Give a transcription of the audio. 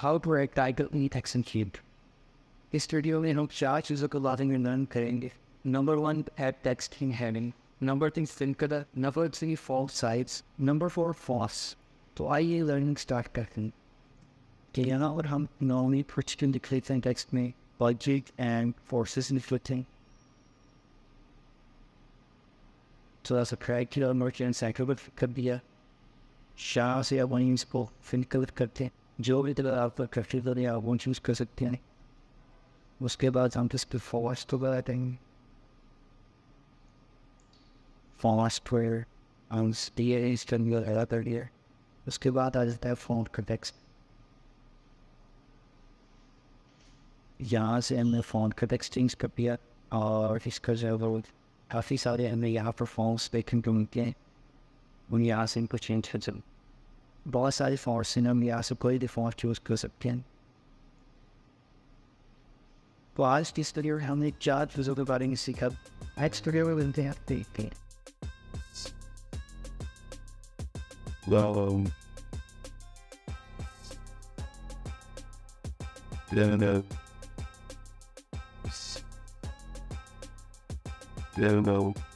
how to write title in text and sheet। इस video में हम 4 चीज़ों के बारे में लर्न करेंगे। Number 1 add text in heading, number 3 fill colour, number 3 font size, number 4 fonts. तो आइए लर्निंग स्टार्ट करते हैं। कि यहाँ पर हम नॉर्मली कुछ लिख लेते हैं टेक्स्ट में, बजट एंड फोर्सेस लिख लेते हैं। थोड़ा सा क्राइटेरिया मर्चेंट साइकिल कर दिया। शाह से आप वहीं इसको फिल कलर करते हैं। जो भी तरह आप क्राइटेरिया आप वो चूज़ कर सकते हैं। उसके बाद हम इस पर फॉन्ट्स को लगाते हैं। फॉन्ट्स पर हम दिए इसका लगा कर दिया। उसके बाद आ जाता है फॉन्ट का टेक्स्ट। यहाँ से हमने फॉन्ट का टेक्स्ट चेंज कर दिया और इसका जो है वो काफ़ी सारे हमें यहाँ पर फॉन्ट्स देखने को मिलते हैं। उन यहाँ से इनको चेंज कर सकते, बहुत सारे फॉन्ट्स हैं, हम यहाँ से कोई भी फॉन्ट चूज़ कर सकते हैं। तो आज की इस वीडियो में हमने 4 चीज़ों के बारे में सीखा। नेक्स्ट वीडियो में मिलते हैं, देखते हैं। No.